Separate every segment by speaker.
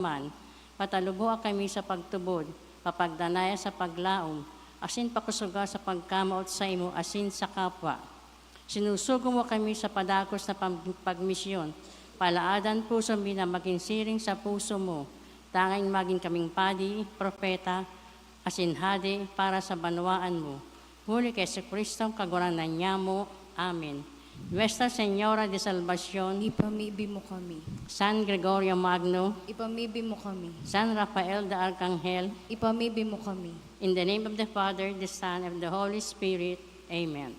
Speaker 1: man, patalubuan kami sa pagtubod, papagdanaya sa paglaom, asin pakusuga sa pagkamaot sa imo, asin sa kapwa. Sinusugo mo kami sa padakos na pagmisyon, palaadan puso mi na maging siring sa puso mo, tanging maging kaming padi, propeta, asin hadi para sa banwaan mo. Huli kay Kristong kaguranan niya mo. Amen. Nuestra Señora de Salvación,
Speaker 2: ipamibi mo kami.
Speaker 1: San Gregorio Magno,
Speaker 2: Ipamibi mo kami.
Speaker 1: San Raphael the Archangel,
Speaker 2: Ipamibi mo kami.
Speaker 1: in the name of the Father, the Son, and the Holy Spirit. Amen.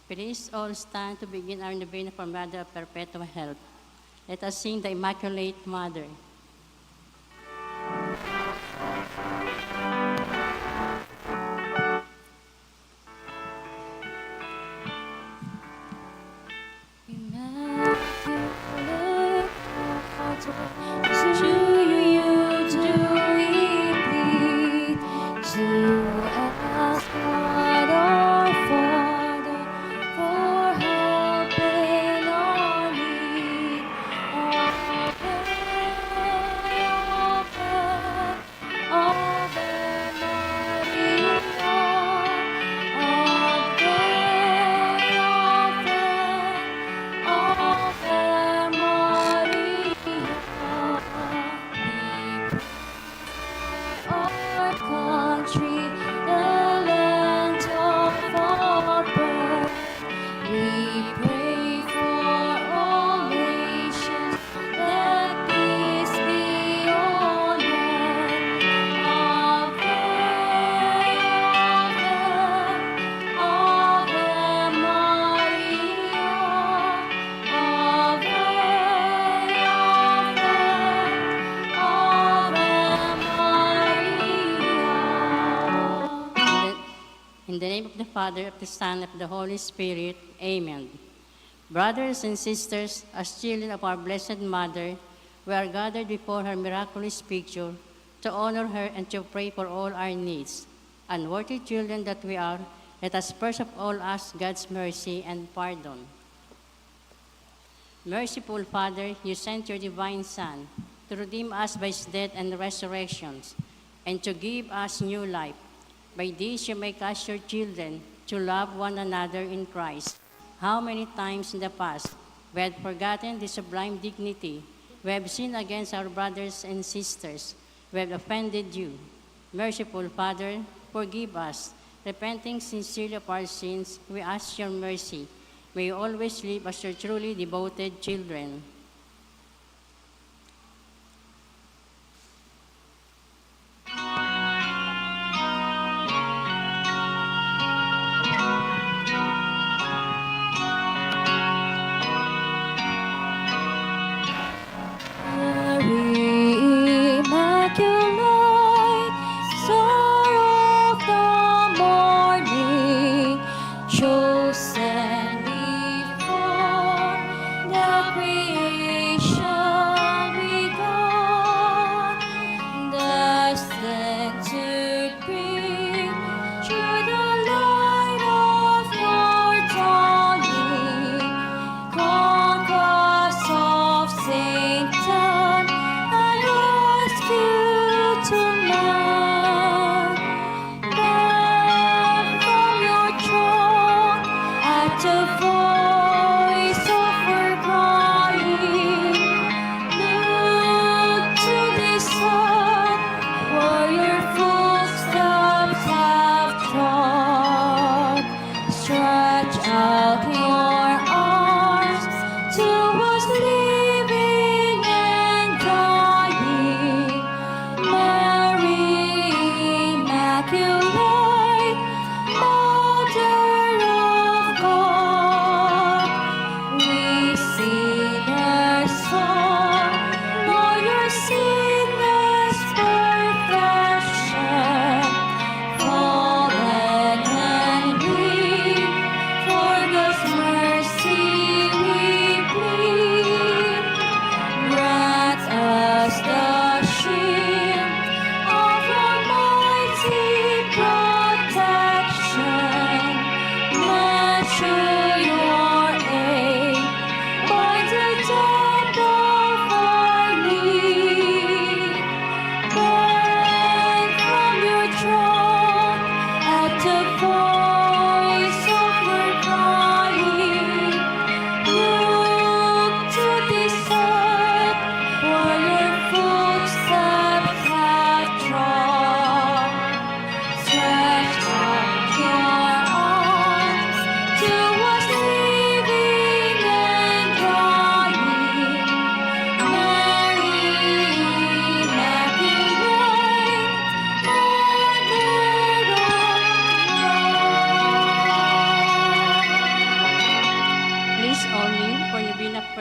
Speaker 1: Please all stand to begin our novena for Mother of Perpetual Help. Let us sing the Immaculate Mother.
Speaker 2: Immaculate Mother, to you do we plead, to ask God our Father for help in our need. Ave Maria, Ave Maria. Our country, the land of our birth, we pray for all nations, let peace be on earth. Ave, Ave, Ave Maria, Ave, Ave, Ave Maria.
Speaker 1: In the name of the Father, of the Son, of the Holy Spirit. Amen. Brothers and sisters, as children of our Blessed Mother, we are gathered before her miraculous picture to honor her and to pray for all our needs. Unworthy children that we are, let us first of all ask God's mercy and pardon. Merciful Father, you sent your divine Son to redeem us by his death and resurrections, and to give us new life. By this you make us your children to love one another in Christ. How many times in the past we had forgotten the sublime dignity, we have sinned against our brothers and sisters, we have offended you. Merciful Father, forgive us. Repenting sincerely of our sins, we ask your mercy. May you always live as your truly devoted children.
Speaker 2: Mary, Immaculate, Star of the morning, chosen before the creation begun, destined to bring through the light of your dawning, conquest of Satan and rescue to man. Then from your throne, at the voice of her crying, look to this earth where your footsteps have trod. Stretch out your arms to us living and dying. Mary, Immaculate, Mother of God, we sinners song, Lord, your sinless perfection, fallen and weak, for the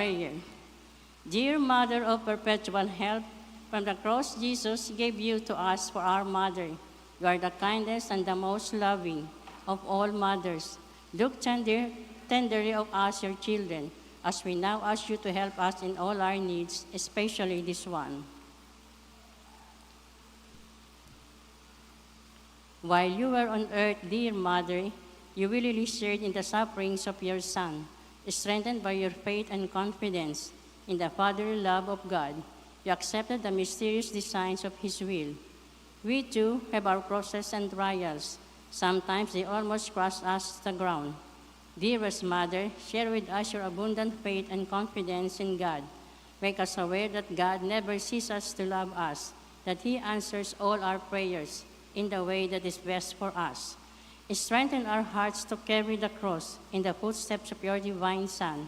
Speaker 1: prayer. Dear Mother of Perpetual Help, from the cross Jesus gave you to us for our mother. You are the kindest and the most loving of all mothers. Look tenderly of us, your children, as we now ask you to help us in all our needs, especially this one. While you were on earth, dear Mother, you willingly shared in the sufferings of your Son, strengthened by your faith and confidence in the fatherly love of God. You accepted the mysterious designs of His will. We too have our crosses and trials. Sometimes they almost crush us to the ground. Dearest Mother, share with us your abundant faith and confidence in God. Make us aware that God never ceases to love us, that He answers all our prayers in the way that is best for us. Strengthen our hearts to carry the cross in the footsteps of your divine Son.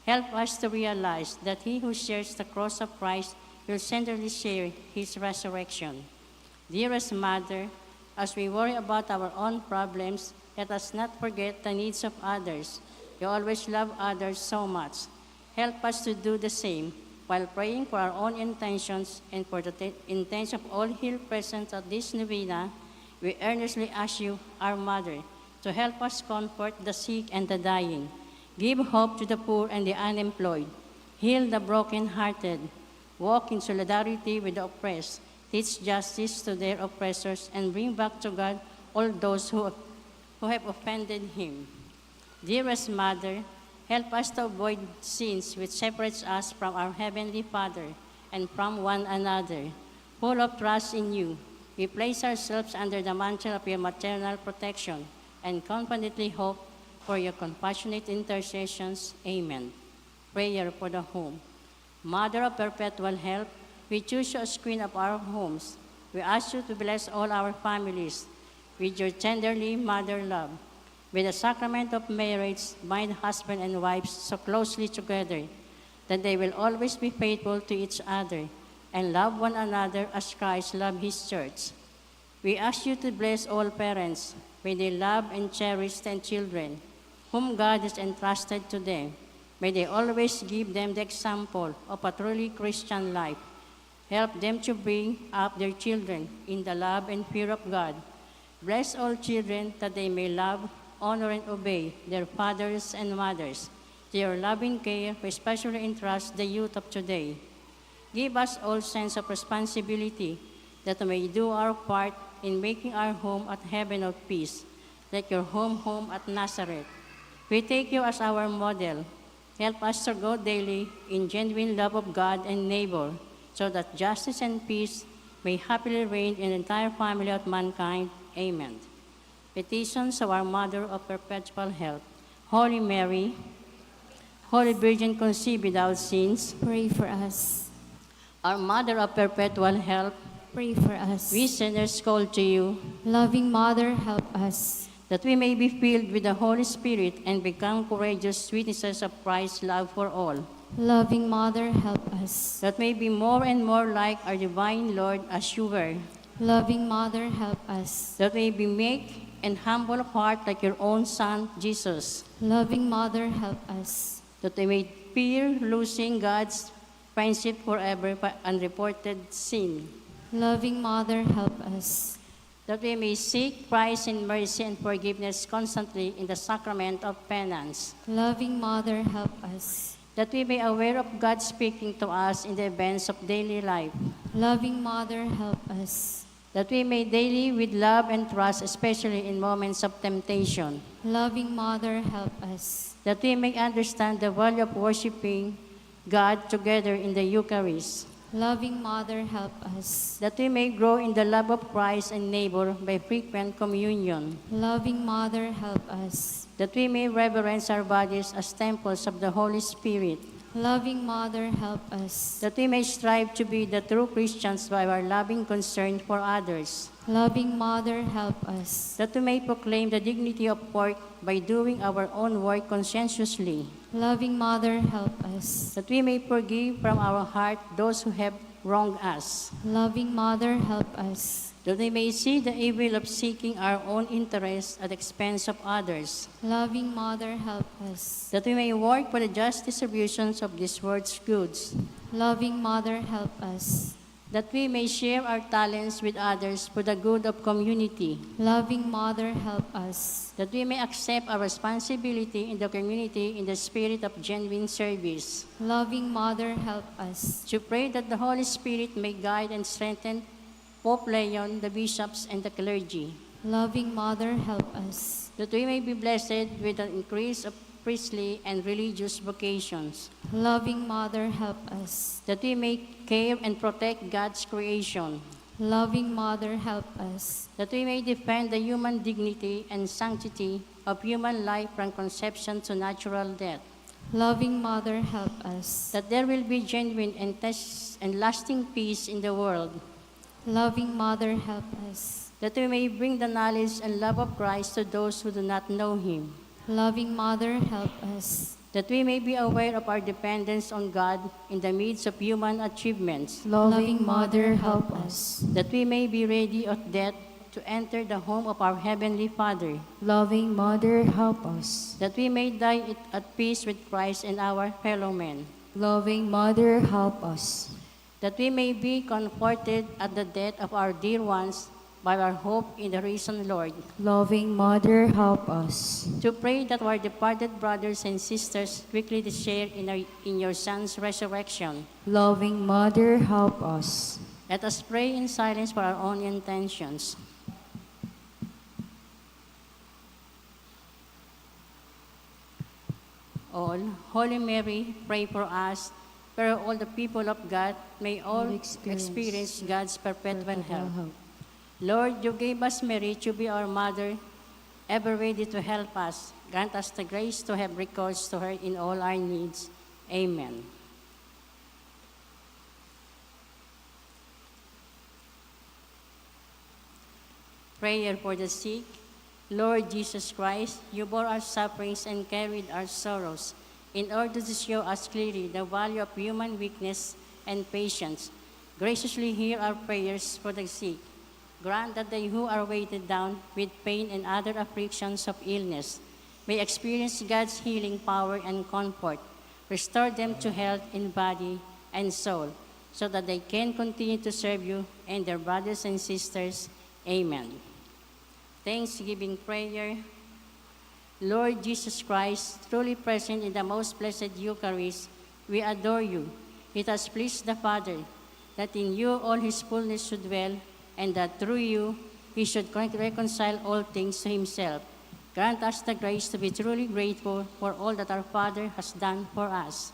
Speaker 1: Help us to realize that he who shares the cross of Christ will centrally share his resurrection. Dearest Mother, as we worry about our own problems, let us not forget the needs of others. You always love others so much. Help us to do the same while praying for our own intentions and for the intention of all here present at this novena. We earnestly ask you, our Mother, to help us comfort the sick and the dying, give hope to the poor and the unemployed, heal the brokenhearted, walk in solidarity with the oppressed, teach justice to their oppressors, and bring back to God all those who have offended Him. Dearest Mother, help us to avoid sins which separates us from our Heavenly Father and from one another. Full of trust in you, we place ourselves under the mantle of your maternal protection and confidently hope for your compassionate intercessions. Amen. Prayer for the home. Mother of Perpetual Help, we choose you as Queen of our homes. We ask you to bless all our families with your tenderly mother love. With the sacrament of marriage, bind husband and wives so closely together that they will always be faithful to each other and love one another as Christ loved His church. We ask you to bless all parents. May they love and cherish their children, whom God has entrusted to them. May they always give them the example of a truly Christian life. Help them to bring up their children in the love and fear of God. Bless all children that they may love, honor, and obey their fathers and mothers. To your loving care, we especially entrust the youth of today. Give us all sense of responsibility that we may do our part in making our home a heaven of peace, like your home at Nazareth. We take you as our model. Help us to grow daily in genuine love of God and neighbor, so that justice and peace may happily reign in the entire family of mankind. Amen. Petitions of our Mother of Perpetual Help. Holy Mary, Holy Virgin conceived without sins,
Speaker 2: Pray for us.
Speaker 1: our Mother of Perpetual Help,
Speaker 2: Pray for us.
Speaker 1: we sinners call to you,
Speaker 2: Loving Mother, help us.
Speaker 1: that we may be filled with the Holy Spirit and become courageous witnesses of Christ's love for all,
Speaker 2: Loving Mother, help us.
Speaker 1: that may be more and more like our divine Lord as you were,
Speaker 2: Loving Mother, help us.
Speaker 1: that may be meek and humble of heart like your own Son, Jesus,
Speaker 2: Loving Mother, help us.
Speaker 1: that they may fear losing God's friendship forever by unreported sin,
Speaker 2: Loving Mother, help us.
Speaker 1: that we may seek Christ in mercy and forgiveness constantly in the sacrament of penance,
Speaker 2: Loving Mother, help us.
Speaker 1: that we may aware of God speaking to us in the events of daily life,
Speaker 2: Loving Mother, help us.
Speaker 1: that we may daily with love and trust, especially in moments of temptation,
Speaker 2: Loving Mother, help us.
Speaker 1: that we may understand the value of worshiping God together in the Eucharist,
Speaker 2: Loving Mother, help us.
Speaker 1: that we may grow in the love of Christ and neighbor by frequent communion,
Speaker 2: Loving Mother, help us.
Speaker 1: that we may reverence our bodies as temples of the Holy Spirit,
Speaker 2: Loving Mother, help us.
Speaker 1: that we may strive to be the true Christians by our loving concern for others,
Speaker 2: Loving Mother, help us.
Speaker 1: that we may proclaim the dignity of work by doing our own work conscientiously,
Speaker 2: Loving Mother, help us.
Speaker 1: that we may forgive from our heart those who have wrong us,
Speaker 2: Loving Mother, help us.
Speaker 1: that we may see the evil of seeking our own interests at the expense of others,
Speaker 2: Loving Mother, help us.
Speaker 1: that we may work for the just distributions of this world's goods,
Speaker 2: Loving Mother, help us.
Speaker 1: that we may share our talents with others for the good of community,
Speaker 2: Loving Mother, help us.
Speaker 1: that we may accept our responsibility in the community in the spirit of genuine service,
Speaker 2: Loving Mother, help us.
Speaker 1: to pray that the Holy Spirit may guide and strengthen Pope Leon, the bishops, and the clergy,
Speaker 2: Loving Mother, help us.
Speaker 1: that we may be blessed with an increase of priestly and religious vocations,
Speaker 2: Loving Mother, help us.
Speaker 1: that we may care and protect God's creation,
Speaker 2: Loving Mother, help us.
Speaker 1: that we may defend the human dignity and sanctity of human life from conception to natural death,
Speaker 2: Loving Mother, help us.
Speaker 1: that there will be genuine and lasting peace in the world,
Speaker 2: Loving Mother, help us.
Speaker 1: that we may bring the knowledge and love of Christ to those who do not know Him,
Speaker 2: Loving Mother, help us.
Speaker 1: that we may be aware of our dependence on God in the midst of human achievements,
Speaker 2: Loving Mother, help us.
Speaker 1: that we may be ready at death to enter the home of our Heavenly Father,
Speaker 3: Loving Mother, help us.
Speaker 1: that we may die at peace with Christ and our fellow men,
Speaker 3: Loving Mother, help us.
Speaker 1: that we may be comforted at the death of our dear ones by our hope in the risen Lord,
Speaker 3: Loving Mother, help us.
Speaker 1: to pray that our departed brothers and sisters quickly to share in your Son's resurrection.
Speaker 3: Loving Mother, help us.
Speaker 1: Let us pray in silence for our own intentions. All, Holy Mary, pray for us, where all the people of God may all experience God's perpetual help. Lord, you gave us Mary to be our mother, ever ready to help us. Grant us the grace to have recourse to her in all our needs. Amen. Prayer for the sick. Lord Jesus Christ, you bore our sufferings and carried our sorrows in order to show us clearly the value of human weakness and patience. Graciously hear our prayers for the sick. Grant that they who are weighted down with pain and other afflictions of illness may experience God's healing power and comfort. Restore them to health in body and soul, so that they can continue to serve you and their brothers and sisters. Amen. Thanksgiving prayer. Lord Jesus Christ, truly present in the most blessed Eucharist, we adore you. It has pleased the Father that in you all his fullness should dwell, and that through you he should reconcile all things to himself. Grant us the grace to be truly grateful for all that our Father has done for us.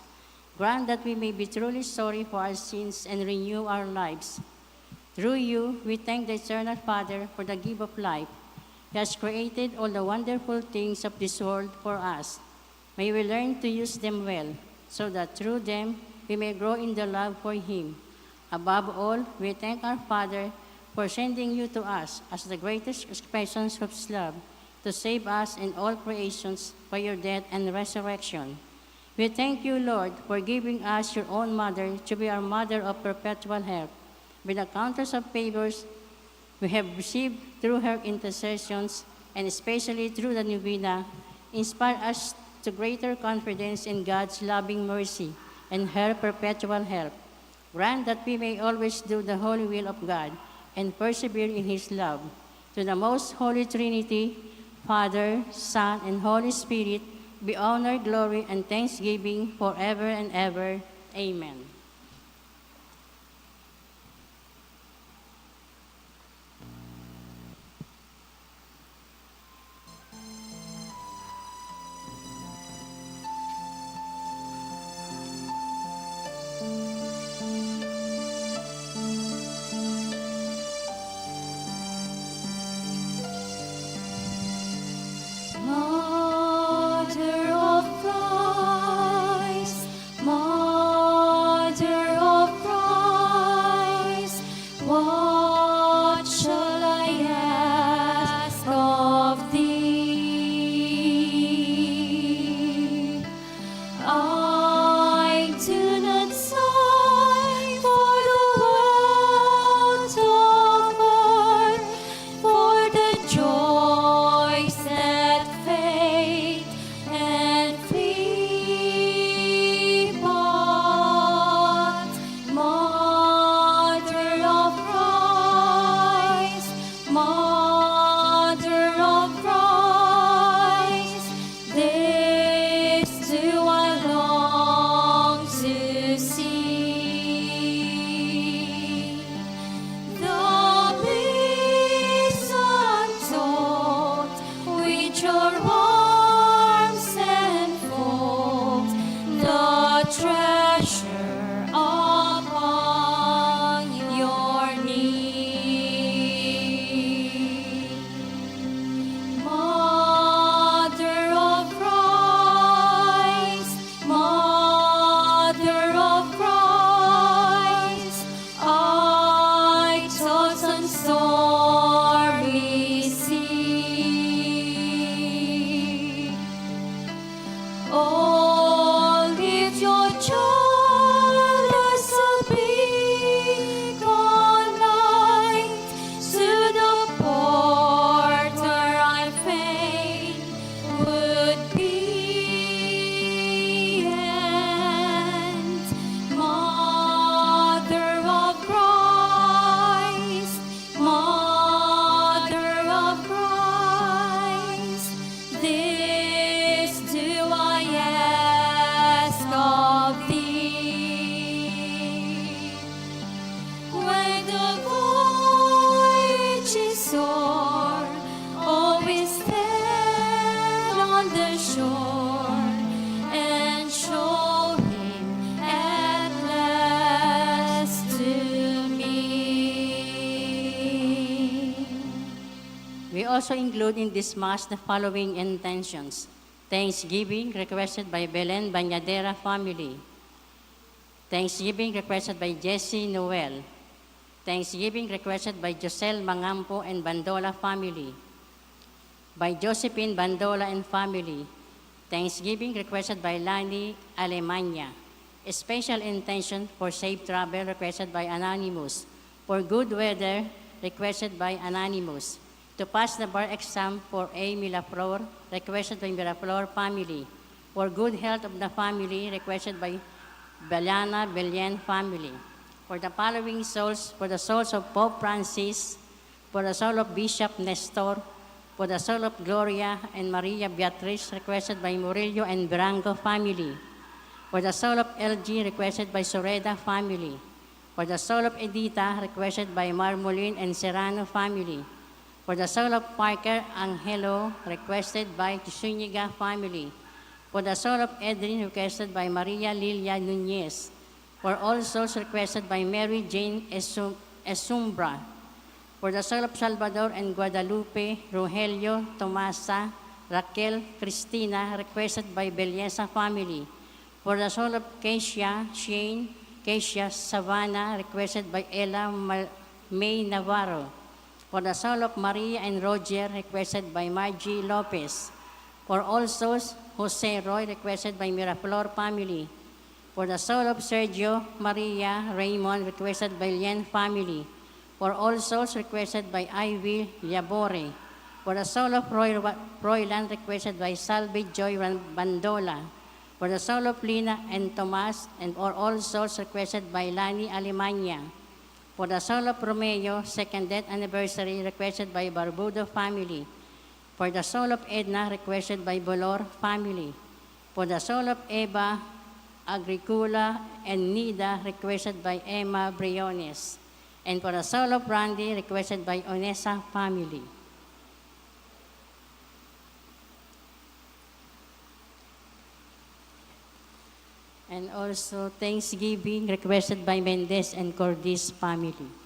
Speaker 1: Grant that we may be truly sorry for our sins and renew our lives. Through you, we thank the Eternal Father for the gift of life. He has created all the wonderful things of this world for us. May we learn to use them well, so that through them we may grow in the love for Him. Above all, we thank our Father for sending you to us as the greatest expressions of His love, to save us and all creations by your death and resurrection. We thank you, Lord, for giving us your own mother to be our mother of perpetual help. With the countless of favors we have received through her intercessions, and especially through the novena, inspire us to greater confidence in God's loving mercy and her perpetual help. Grant that we may always do the holy will of God and persevere in His love. To the most holy Trinity, Father, Son, and Holy Spirit, be honor, glory, and thanksgiving forever and ever. Amen.
Speaker 2: Mother of Christ, Mother
Speaker 1: also include in this Mass the following intentions. Thanksgiving requested by Belen Banyadera family. Thanksgiving requested by Jesse Noel. Thanksgiving requested by Josel Mangampo and Bandola family. By Josephine Bandola and family. Thanksgiving requested by Lani Alemania. A special intention for safe travel requested by Anonymous. For good weather requested by Anonymous. To pass the bar exam for A. Miraflor requested by Miraflor family. For good health of the family requested by Beliana Belian family. For the following souls, for the souls of Pope Francis, for the soul of Bishop Nestor, for the soul of Gloria and Maria Beatriz, requested by Murillo and Branco family. For the soul of LG, requested by Soreda family. For the soul of Edita, requested by Marmolin and Serrano family. For the soul of Parker Angelo, requested by Zuniga family. For the soul of Edrin, requested by Maria Lilia Nunez. For all souls requested by Mary Jane Esumbra. For the soul of Salvador and Guadalupe, Rogelio, Tomasa, Raquel, Cristina, requested by Belleza family. For the soul of Keisha, Shane, Keisha Savannah, requested by Ella May Navarro. For the soul of Maria and Roger, requested by Margie Lopez. For all souls, Jose Roy, requested by Miraflor family. For the soul of Sergio Maria Raymond, requested by Lien family. For all souls, requested by Ivy Liabore. For the soul of Royland, requested by Salve Joy Bandola. For the soul of Lina and Tomas, and for all souls, requested by Lani Alemania. For the soul of Romeo, second death anniversary, requested by Barbudo family. For the soul of Edna, requested by Bolor family. For the soul of Eva Agricula and Nida, requested by Emma Briones. And for the soul of Randy, requested by Onesa family. And also Thanksgiving requested by Mendez and Cordis family.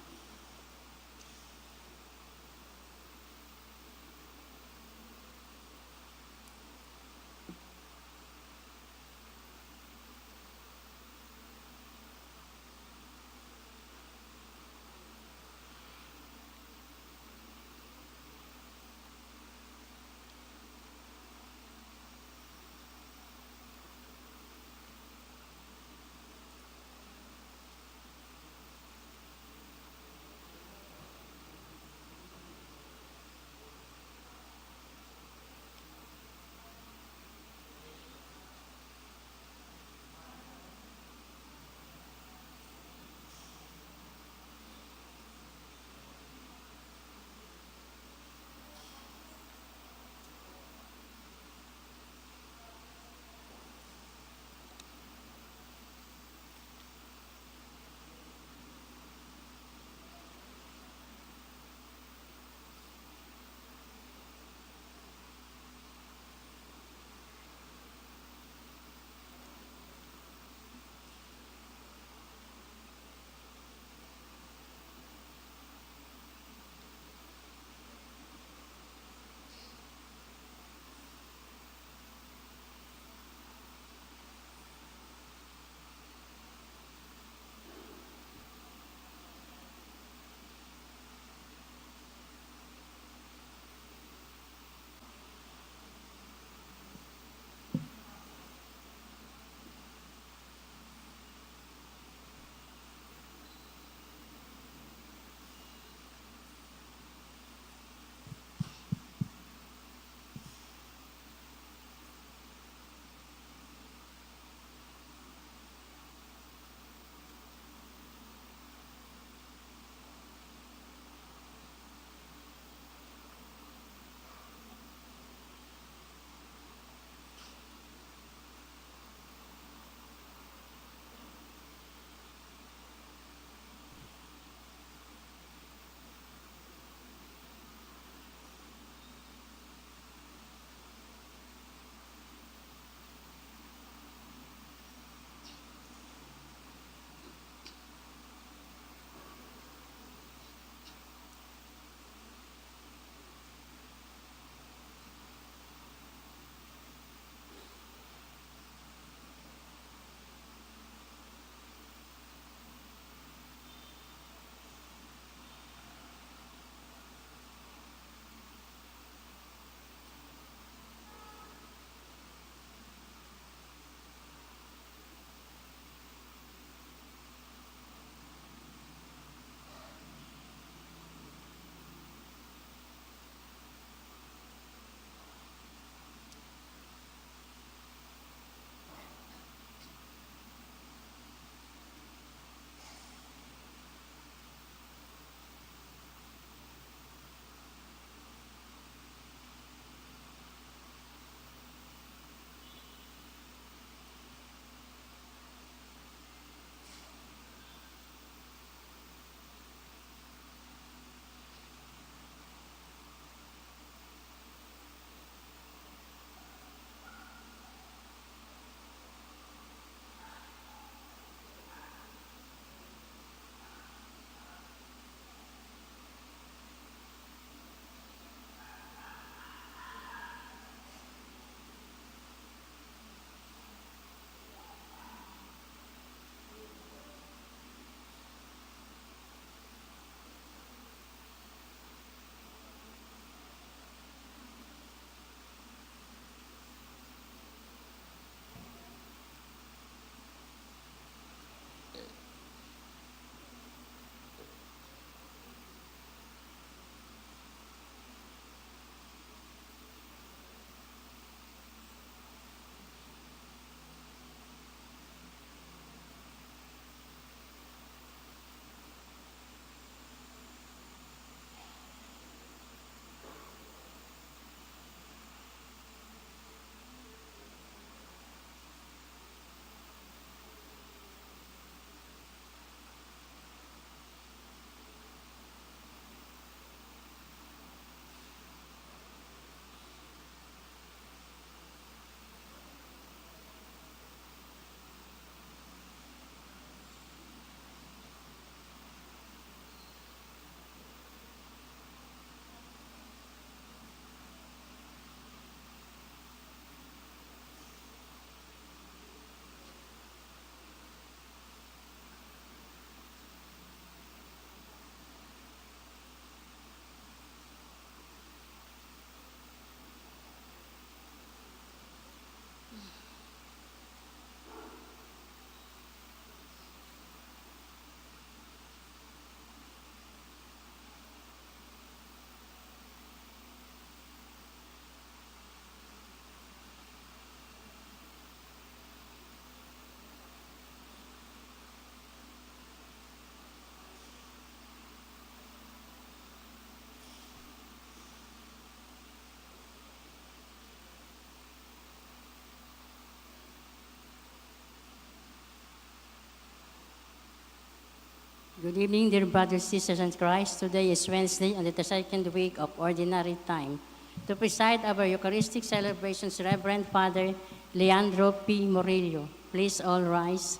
Speaker 1: Good evening, dear brothers, sisters, and Christ. Today is Wednesday, on the second week of Ordinary Time. To preside over Eucharistic celebrations, Reverend Father Leandro P. Murillo. Please all rise.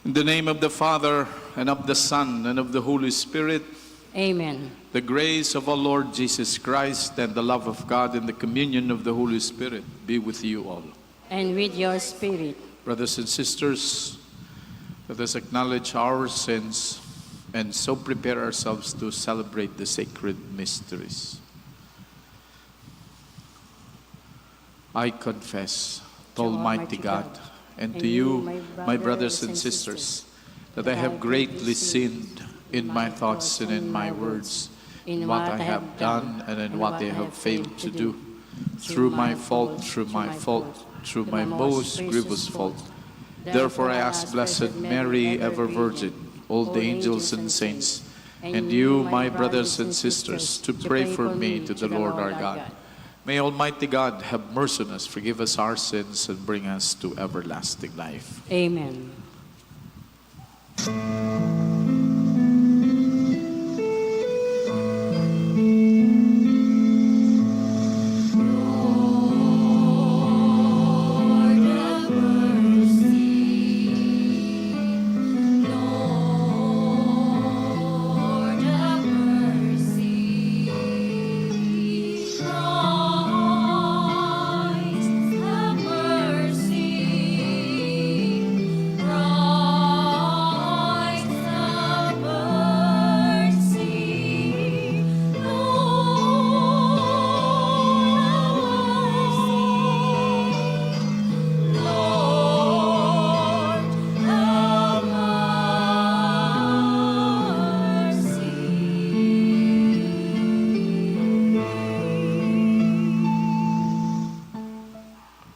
Speaker 4: In the name of the Father, and of the Son, and of the Holy Spirit,
Speaker 1: Amen.
Speaker 4: the grace of our Lord Jesus Christ, and the love of God, and the communion of the Holy Spirit be with you all.
Speaker 1: And with your spirit.
Speaker 4: Brothers and sisters, let us acknowledge our sins and so prepare ourselves to celebrate the sacred mysteries. I confess to Almighty God and to you, my brothers and sisters, that I have greatly sinned in my thoughts and in my words, in what I have done and in what I have failed to do, through my fault, through my most grievous fault. Therefore I ask Blessed Mary, ever Virgin, all the angels and saints, and you, my brothers and sisters, to pray for me to the Lord our God. May Almighty God have mercy on us, forgive us our sins, and bring us to everlasting life.
Speaker 1: Amen.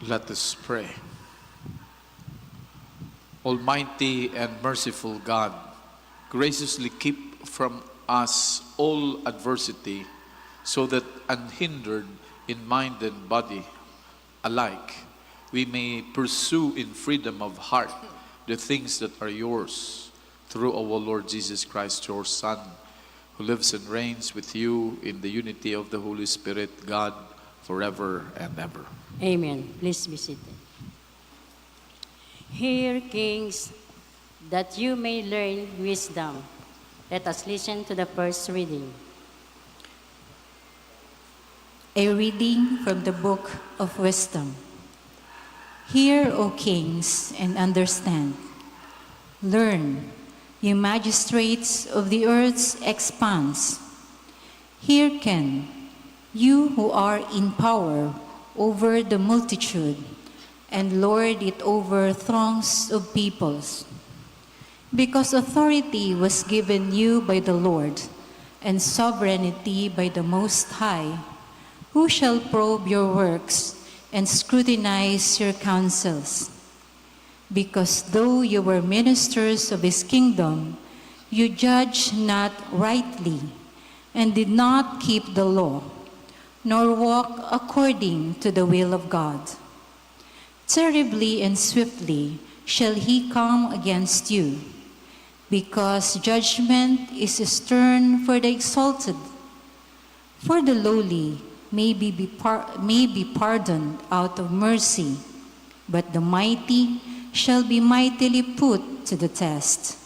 Speaker 4: Let us pray. Almighty and merciful God, graciously keep from us all adversity, so that unhindered in mind and body alike, we may pursue in freedom of heart the things that are yours, through our Lord Jesus Christ, your Son, who lives and reigns with you in the unity of the Holy Spirit, God, forever and ever.
Speaker 1: Amen. Please be seated. Hear, kings, that you may learn wisdom. Let us listen to the first reading.
Speaker 5: A reading from the Book of Wisdom. Hear, O kings, and understand. Learn, you magistrates of the earth's expanse. Hearken, you who are in power over the multitude, and lord it over throngs of peoples. Because authority was given you by the Lord, and sovereignty by the Most High, who shall probe your works and scrutinize your counsels? Because though you were ministers of his kingdom, you judged not rightly, and did not keep the law, nor walk according to the will of God. Terribly and swiftly shall he come against you, because judgment is stern for the exalted. For the lowly may be pardoned out of mercy, but the mighty shall be mightily put to the test.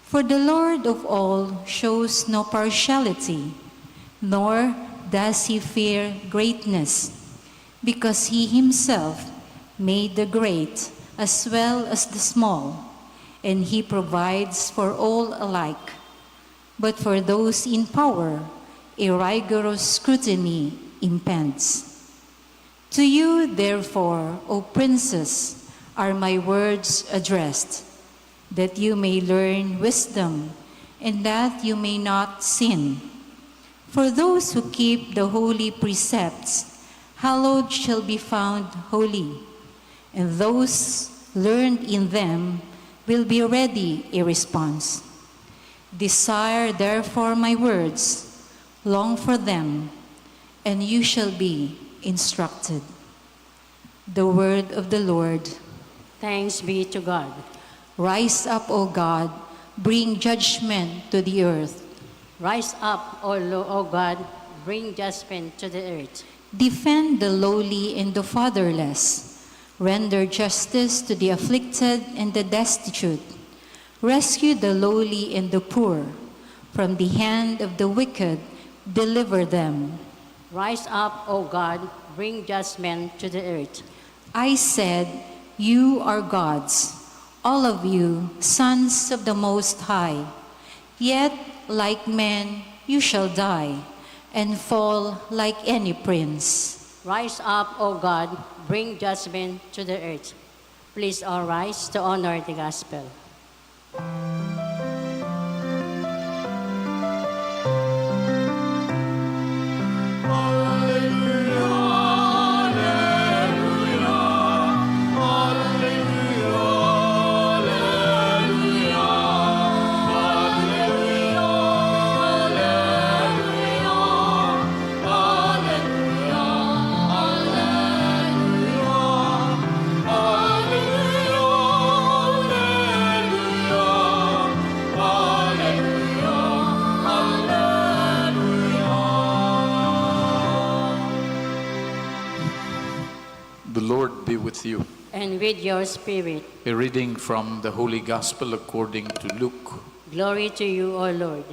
Speaker 5: For the Lord of all shows no partiality, nor does he fear greatness, because he himself made the great as well as the small, and he provides for all alike. But for those in power, a rigorous scrutiny impends. To you, therefore, O princes, are my words addressed, that you may learn wisdom, and that you may not sin. For those who keep the holy precepts, hallowed shall be found holy, and those learned in them will be ready a response. Desire therefore my words, long for them, and you shall be instructed. The word of the Lord.
Speaker 1: Thanks be to God.
Speaker 5: Rise up, O God, bring judgment to the earth.
Speaker 1: Rise up, O God, bring judgment to the earth.
Speaker 5: Defend the lowly and the fatherless. Render justice to the afflicted and the destitute. Rescue the lowly and the poor. From the hand of the wicked, deliver them.
Speaker 1: Rise up, O God, bring judgment to the earth.
Speaker 5: I said, you are gods, all of you, sons of the Most High. Yet, like men, you shall die, and fall like any prince.
Speaker 1: Rise up, O God, bring judgment to the earth. Please all rise to honor the gospel.
Speaker 4: The Lord be with you.
Speaker 1: And with your spirit.
Speaker 4: A reading from the Holy Gospel according to Luke.
Speaker 1: Glory to you, O Lord.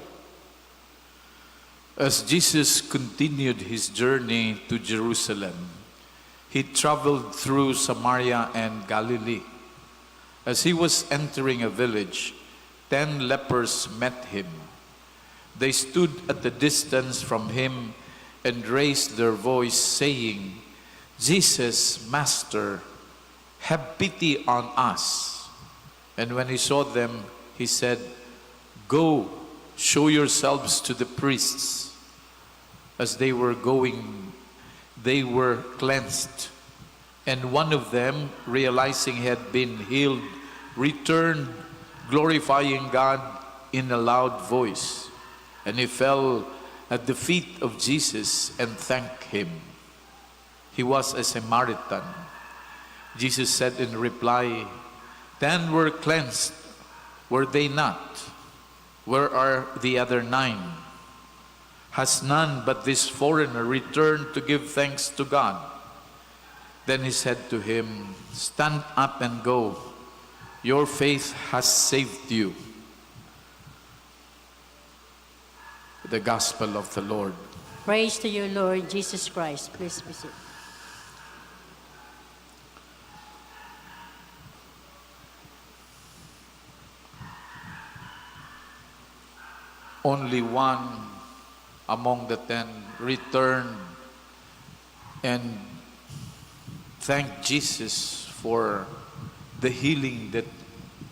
Speaker 4: As Jesus continued his journey to Jerusalem, he traveled through Samaria and Galilee. As he was entering a village, 10 lepers met him. They stood at a distance from him and raised their voice, saying, Jesus, Master, have pity on us. And when he saw them, he said, Go, show yourselves to the priests. As they were going, they were cleansed. And one of them, realizing he had been healed, returned, glorifying God in a loud voice. And he fell at the feet of Jesus and thanked him. He was a Samaritan. Jesus said in reply, 10 were cleansed, were they not? Where are the other 9? Has none but this foreigner returned to give thanks to God? Then he said to him, Stand up and go. Your faith has saved you. The Gospel of the Lord.
Speaker 1: Praise to you, Lord Jesus Christ. Please be seated.
Speaker 4: Only one among the 10 returned and thanked Jesus for the healing that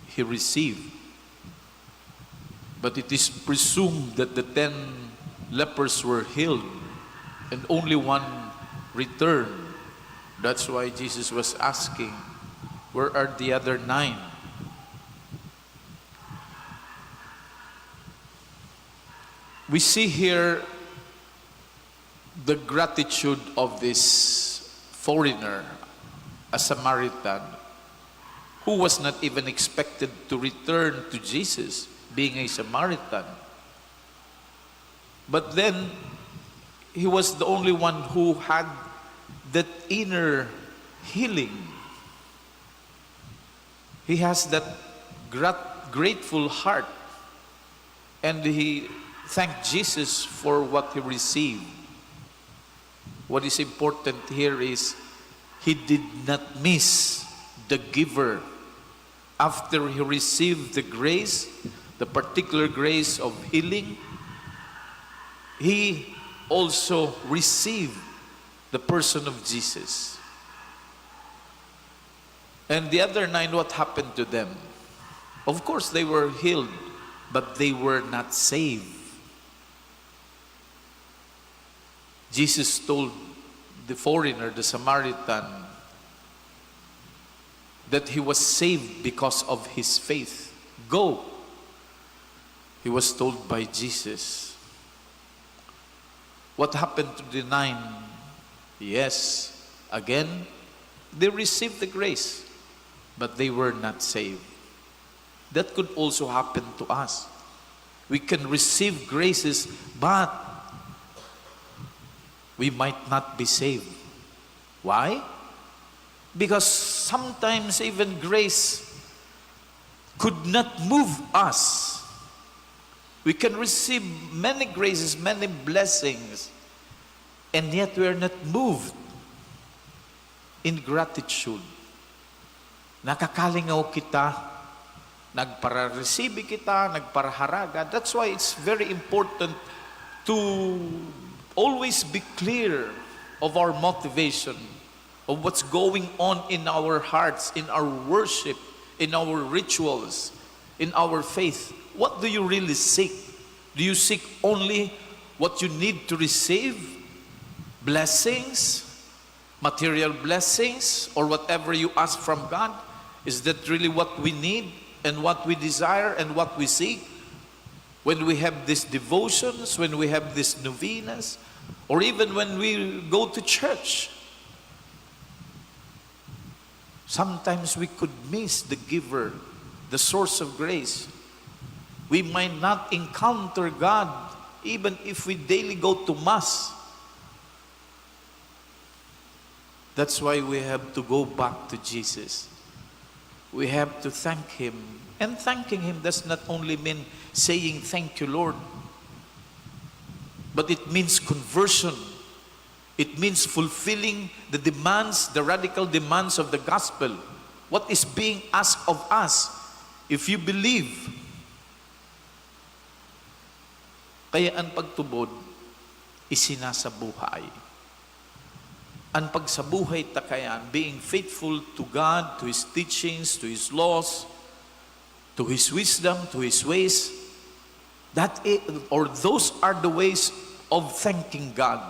Speaker 4: he received. But it is presumed that the 10 lepers were healed and only one returned. That's why Jesus was asking, where are the other 9? We see here the gratitude of this foreigner, a Samaritan, who was not even expected to return to Jesus, being a Samaritan. But then, he was the only one who had that inner healing. He has that grateful heart, and he thanked Jesus for what he received. What is important here is he did not miss the giver. After he received the grace, the particular grace of healing, he also received the person of Jesus. And the other 9, what happened to them? Of course, they were healed, but they were not saved. Jesus told the foreigner, the Samaritan, that he was saved because of his faith. Go. He was told by Jesus. What happened to the 9? Yes, again, they received the grace, but they were not saved. That could also happen to us. We can receive graces, but we might not be saved. Why? Because sometimes even grace could not move us. We can receive many graces, many blessings, and yet we are not moved in gratitude. Nakakalingaw kita, nagpara-receive kita, nagparaharaga. That's why it's very important to always be clear of our motivation, of what's going on in our hearts, in our worship, in our rituals, in our faith. What do you really seek? Do you seek only what you need to receive? Blessings, material blessings, or whatever you ask from God? Is that really what we need and what we desire and what we seek? When we have these devotions, when we have these novenas, or even when we go to church, sometimes we could miss the giver, the source of grace. We might not encounter God even if we daily go to Mass. That's why we have to go back to Jesus. We have to thank Him. And thanking Him does not only mean saying, "Thank you, Lord," but it means conversion. It means fulfilling the demands, the radical demands of the gospel. What is being asked of us if you believe? Kaya ang pagtubod, isinasabuhay. Ang pagsabuhay takayan, being faithful to God, to His teachings, to His laws, to His wisdom, to His ways, those are the ways of thanking God.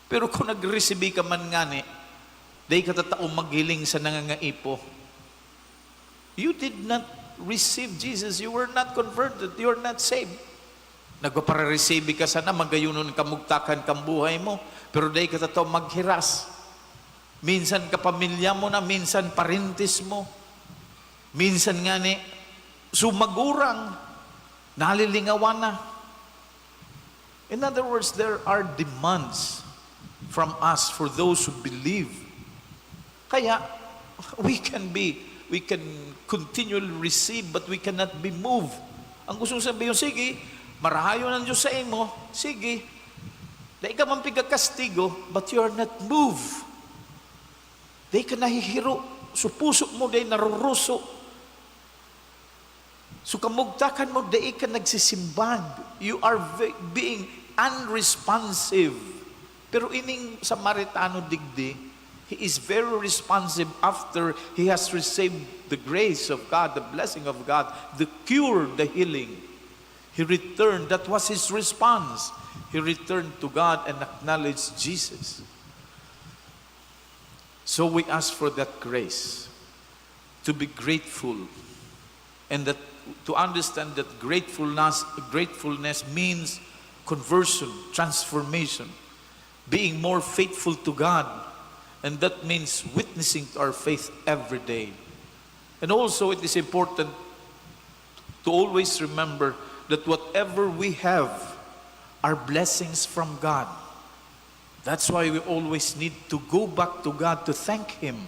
Speaker 4: Pero kung nag-receive ka man ngani, day katataong maghiling sa nangangaipo, you did not receive Jesus, you were not converted, you are not saved. Nagpapare-receive ka sana, magayunon kamugtakan kang buhay mo, pero day katataong maghiras. Minsan kapamilya mo na, minsan parintis mo, minsan ngani, sumagurang, nalilingawan na. In other words, there are demands from us for those who believe. Kaya, we can continually receive, but we cannot be moved. Ang gusto sabihin, sige, marahayo ng Diyos sa imo, sige, dahil ka man pigakastigo, but you are not moved. Dahil ka nahihiro, so puso mo dahil naruruso. So kamugtakan mo, dahil ka nagsisimbag. You are being unresponsive. Pero ining Samaritano digdi, he is very responsive after he has received the grace of God, the blessing of God, the cure, the healing. He returned, that was his response. He returned to God and acknowledged Jesus. So we ask for that grace, to be grateful, and that to understand that gratefulness means conversion, transformation, being more faithful to God, and that means witnessing to our faith every day. And also it is important to always remember that whatever we have are blessings from God. That's why we always need to go back to God to thank Him.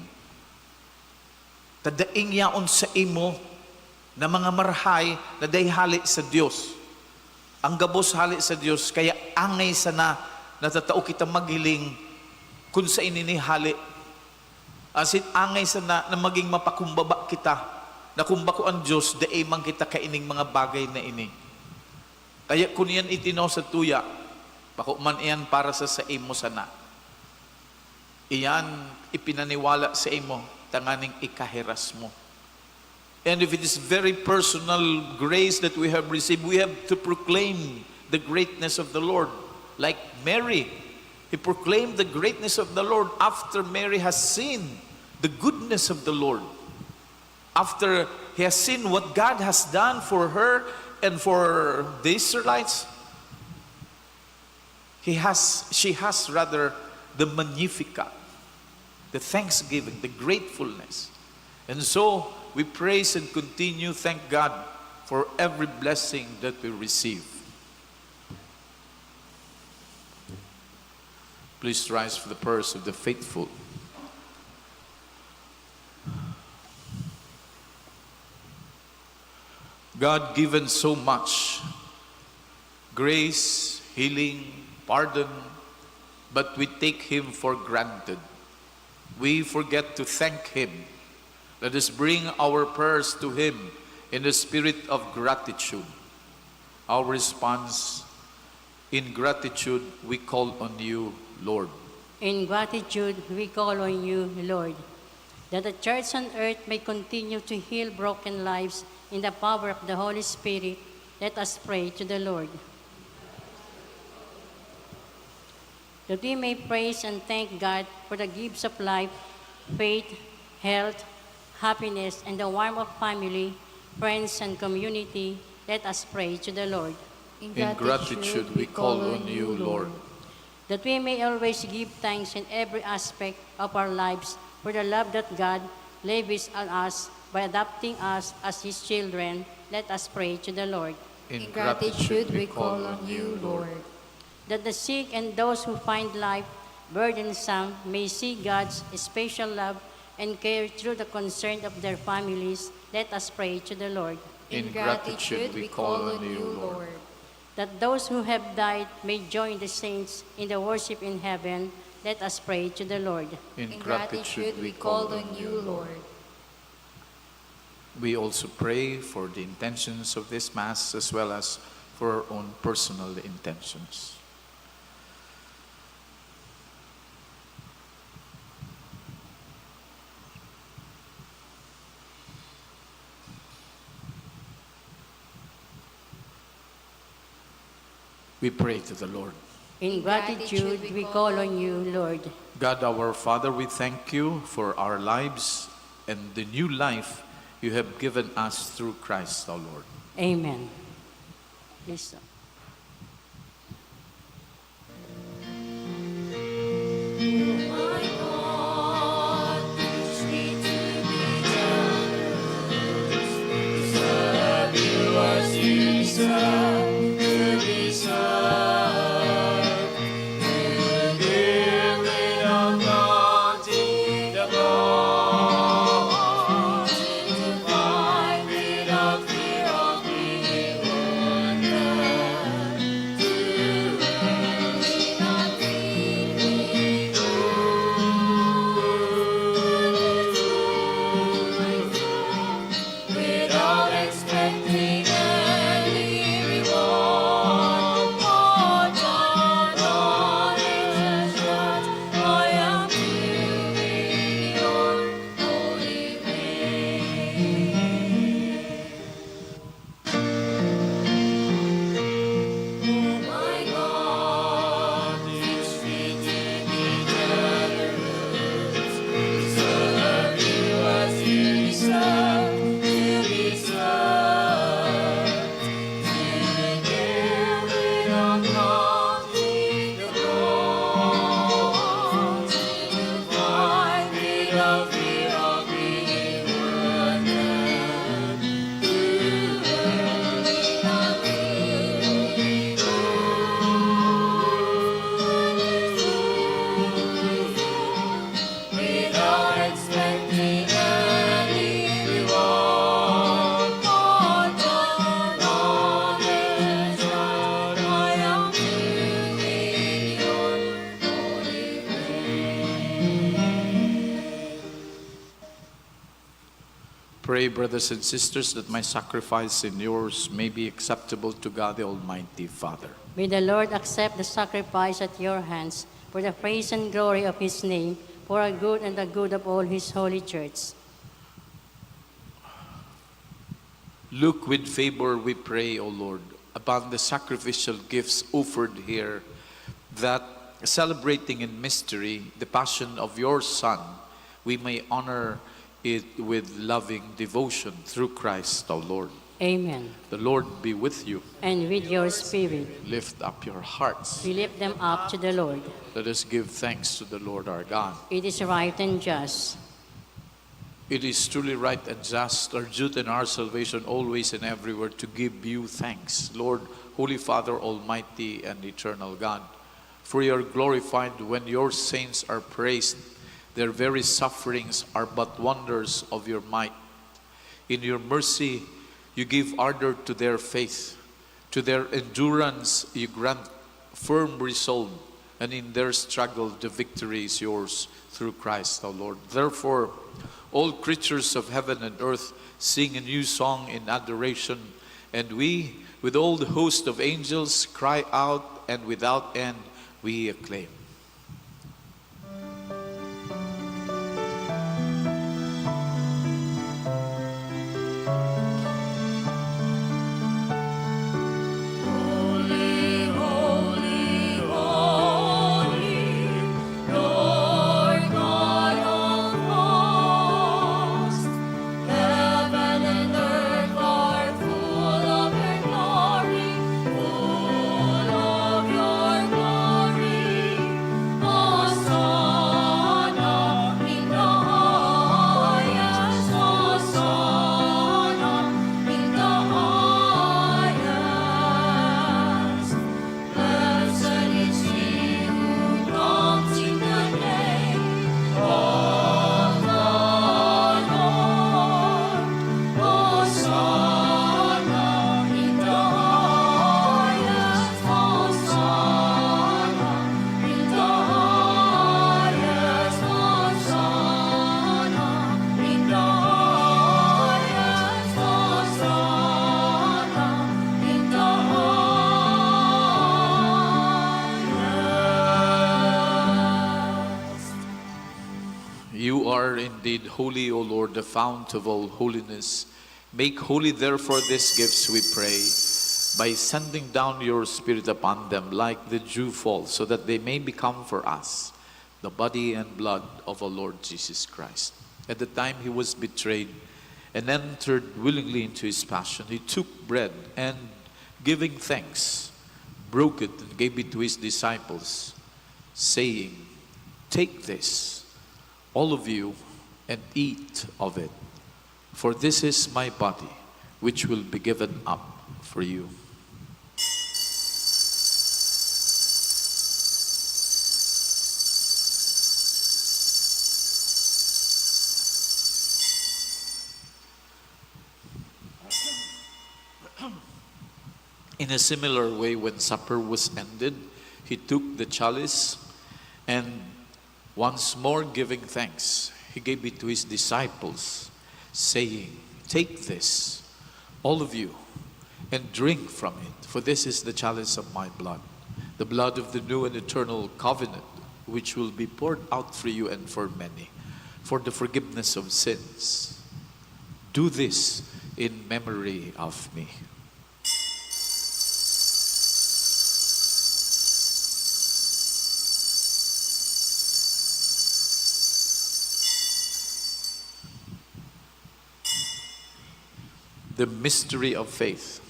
Speaker 4: Tadaing yaon sa imo na mga marhay na day hali sa Dios. Ang gabos hali sa Dios, kaya angay sana natatao kita maghiling kung sa inini hali. Asit angay sana na maging mapakumbaba kita, na kumbako ang Diyos, daay man kita kaining mga bagay na ini. Kaya kung yan itinaw sa tuya, pakuman iyan para sa imo sana. Iyan ipinaniwala sa imo tanganing ikahiras mo. And if it is very personal grace that we have received, we have to proclaim the greatness of the Lord. Like Mary, he proclaimed the greatness of the Lord after Mary has seen the goodness of the Lord. After he has seen what God has done for her and for the Israelites, she has rather the Magnificat, the thanksgiving, the gratefulness. And so we praise and continue, thank God for every blessing that we receive. Please rise for the prayers of the faithful. God given so much, grace, healing, pardon, but we take Him for granted. We forget to thank Him. Let us bring our prayers to Him in the spirit of gratitude. Our response, in gratitude, we call on you, Lord.
Speaker 1: In gratitude, we call on you, Lord, that the church on earth may continue to heal broken lives in the power of the Holy Spirit. Let us pray to the Lord. That we may praise and thank God for the gifts of life, faith, health, happiness, and the warmth of family, friends, and community. Let us pray to the Lord.
Speaker 4: In gratitude, we call on you, Lord.
Speaker 1: That we may always give thanks in every aspect of our lives for the love that God lavishes on us by adopting us as His children. Let us pray to the Lord.
Speaker 2: In gratitude, we call on you, Lord.
Speaker 1: That the sick and those who find life burdensome may see God's special love and care through the concern of their families. Let us pray to the Lord.
Speaker 4: In gratitude, we call on you, Lord.
Speaker 1: That those who have died may join the saints in the worship in heaven. Let us pray to the Lord.
Speaker 4: In gratitude, we call on you, Lord. We also pray for the intentions of this Mass as well as for our own personal intentions. We pray to the Lord.
Speaker 1: In gratitude, we call on you, Lord.
Speaker 4: God our Father, we thank you for our lives and the new life you have given us through Christ our Lord.
Speaker 1: Amen. Please.
Speaker 4: Pray, brothers and sisters, that my sacrifice and yours may be acceptable to God the Almighty Father.
Speaker 1: May the Lord accept the sacrifice at your hands for the praise and glory of His name, for our good and the good of all his holy church.
Speaker 4: Look with favor, we pray, O Lord, upon the sacrificial gifts offered here, that celebrating in mystery the passion of your Son, we may honor it with loving devotion through Christ our Lord.
Speaker 1: Amen.
Speaker 4: The Lord be with you.
Speaker 1: And with your spirit,
Speaker 4: Lift up your hearts.
Speaker 1: we lift them up to the Lord.
Speaker 4: Let us give thanks to the Lord our God.
Speaker 1: It is right and just.
Speaker 4: It is truly right and just, our duty and our salvation, always and everywhere, to give you thanks, Lord, Holy Father, Almighty and Eternal God. For you are glorified when your saints are praised. Their very sufferings are but wonders of your might. In your mercy, you give ardor to their faith. To their endurance, you grant firm resolve. And in their struggle, the victory is yours through Christ our Lord. Therefore, all creatures of heaven and earth sing a new song in adoration. And we, with all the host of angels, cry out, and without end we acclaim. Indeed, holy, O Lord, the fount of all holiness. Make holy, therefore, these gifts, we pray, by sending down your Spirit upon them like the dew fall, so that they may become for us the body and blood of our Lord Jesus Christ. At the time he was betrayed and entered willingly into his passion, he took bread and, giving thanks, broke it and gave it to his disciples, saying, "Take this, all of you, and eat of it. For this is my body, which will be given up for you." In a similar way, when supper was ended, he took the chalice and, once more giving thanks, he gave it to his disciples, saying, "Take this, all of you, and drink from it, for this is the chalice of my blood, the blood of the new and eternal covenant, which will be poured out for you and for many, for the forgiveness of sins. Do this in memory of me." The mystery of faith.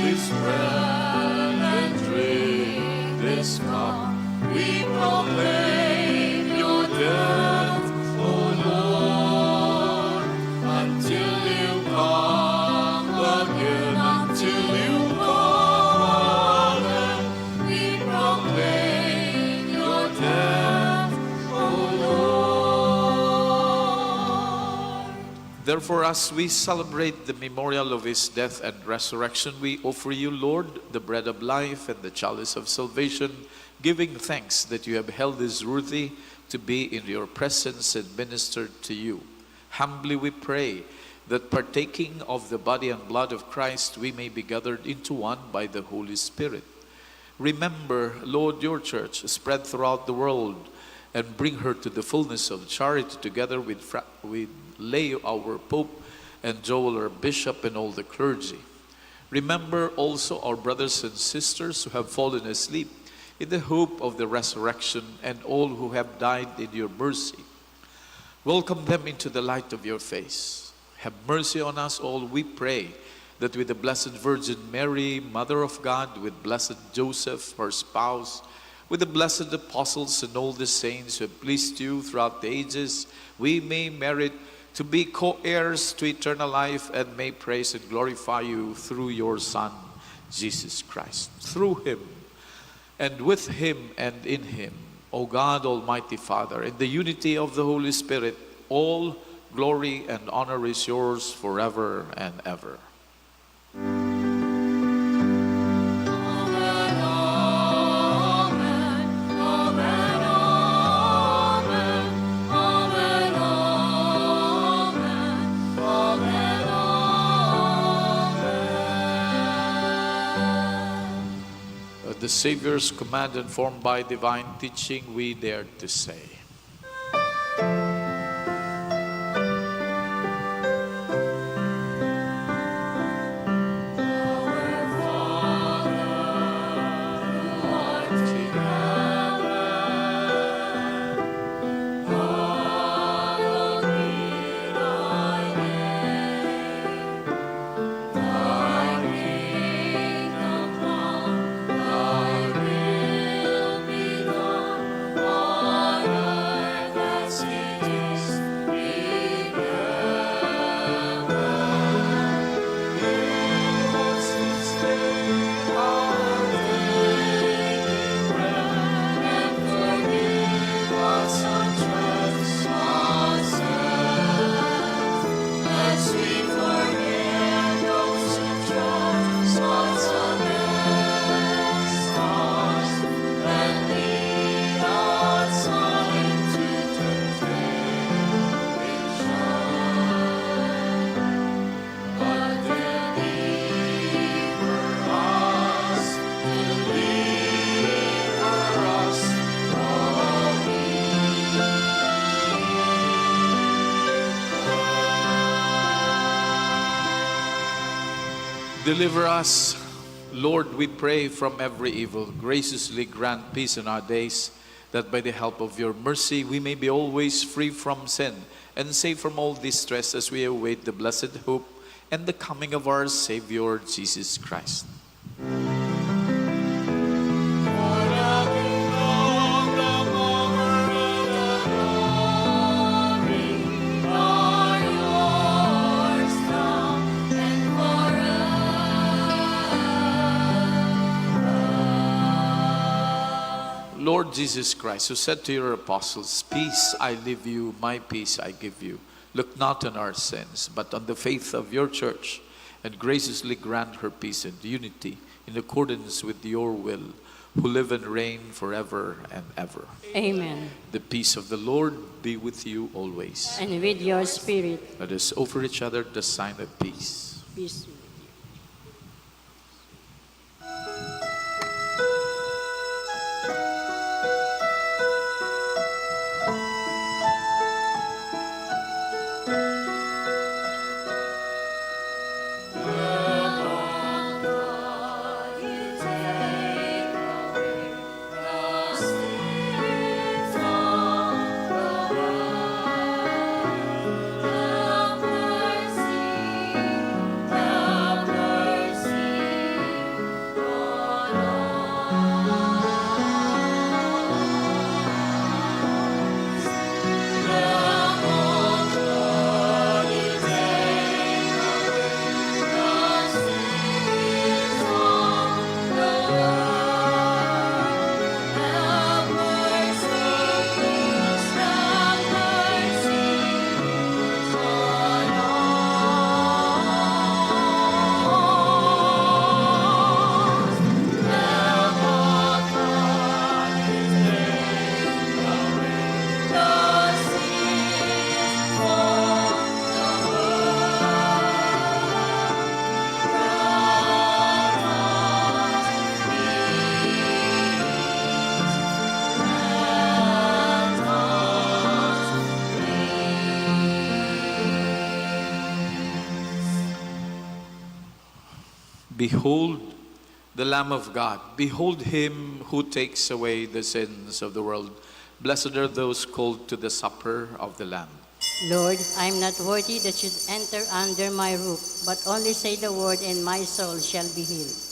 Speaker 6: This bread and drink this cup, we proclaim your death, O Lord, until you come again, until you come again, we proclaim your death, O Lord.
Speaker 4: Therefore, as we celebrate the memorial of his death and resurrection, we offer you, Lord, the bread of life and the chalice of salvation, giving thanks that you have held us worthy to be in your presence and ministered to you. Humbly we pray that partaking of the body and blood of Christ, we may be gathered into one by the Holy Spirit. Remember, Lord, your church spread throughout the world, and bring her to the fullness of charity, together with Leo, our Pope, and Joel, our Bishop, and all the clergy. Remember also our brothers and sisters who have fallen asleep in the hope of the resurrection, and all who have died in your mercy. Welcome them into the light of your face. Have mercy on us all, we pray, that with the Blessed Virgin Mary, Mother of God, with Blessed Joseph, her spouse, with the blessed apostles and all the saints who have pleased you throughout the ages, we may merit to be co-heirs to eternal life, and may praise and glorify you through your Son, Jesus Christ. Through him, and with him, and in him, O God, Almighty Father, in the unity of the Holy Spirit, all glory and honor is yours forever and ever. The Savior's command, informed by divine teaching, we dare to say. Deliver us, Lord, we pray, from every evil. Graciously grant peace in our days, that by the help of your mercy we may be always free from sin and safe from all distress, as we await the blessed hope and the coming of our Savior, Jesus Christ. Lord Jesus Christ, who said to your apostles, "Peace I leave you, my peace I give you," look not on our sins, but on the faith of your church, and graciously grant her peace and unity in accordance with your will, who live and reign forever and ever.
Speaker 1: Amen.
Speaker 4: The peace of the Lord be with you always.
Speaker 1: And with your spirit.
Speaker 4: Let us offer each other the sign of peace.
Speaker 1: Peace.
Speaker 6: Mercy,
Speaker 4: Behold the Lamb of God. Behold him who takes away the sins of the world. Blessed are those called to the supper of the Lamb.
Speaker 1: Lord, I am not worthy that you enter under my roof, but only say the word and my soul shall be healed.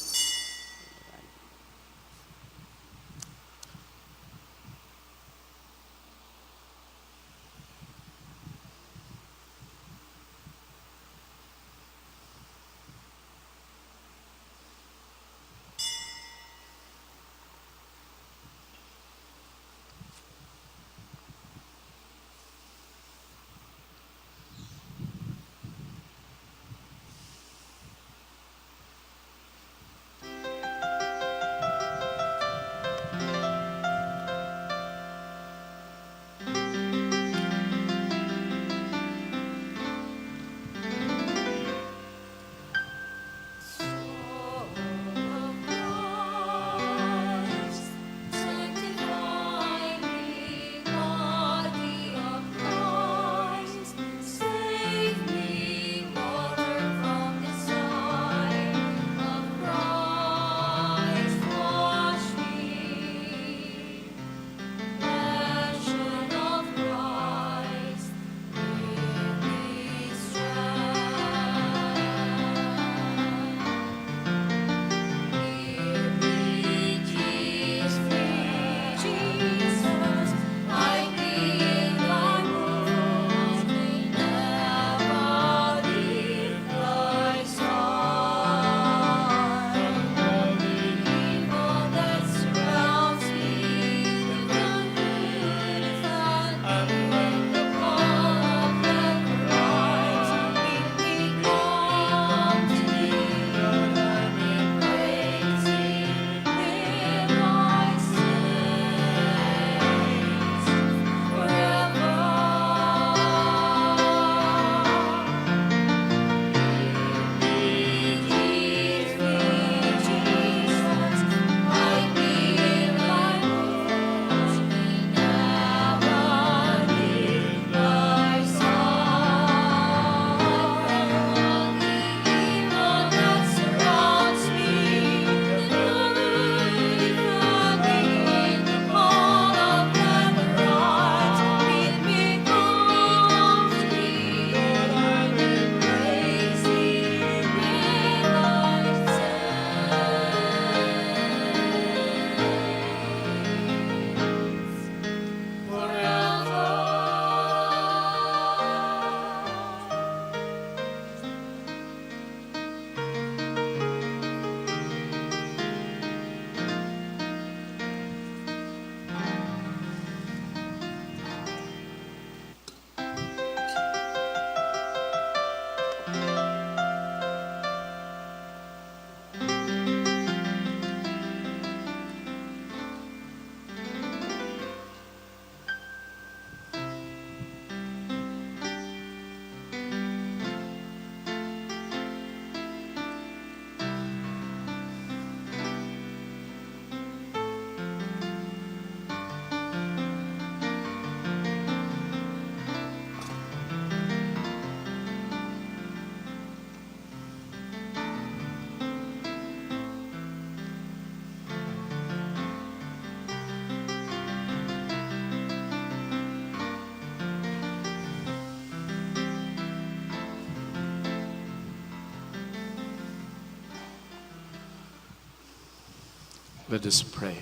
Speaker 4: Let us pray.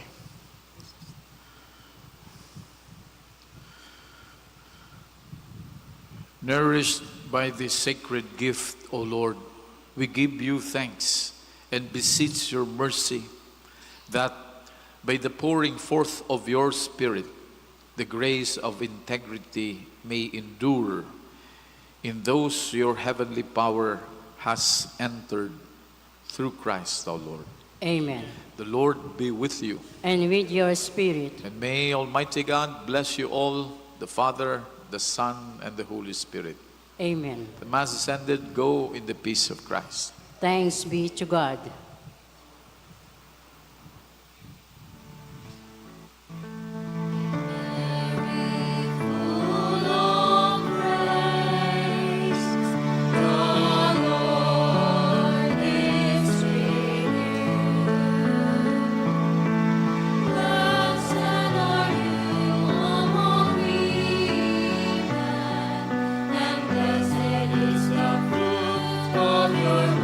Speaker 4: Nourished by this sacred gift, O Lord, we give you thanks and beseech your mercy that by the pouring forth of your Spirit, the grace of integrity may endure in those your heavenly power has entered through Christ our Lord.
Speaker 1: Amen.
Speaker 4: The Lord be with you.
Speaker 1: And with your spirit.
Speaker 4: And may Almighty God bless you all, the Father, the Son, and the Holy Spirit.
Speaker 1: Amen.
Speaker 4: The Mass is ended. Go in the peace of Christ.
Speaker 1: Thanks be to God.
Speaker 6: The Lord is risen. your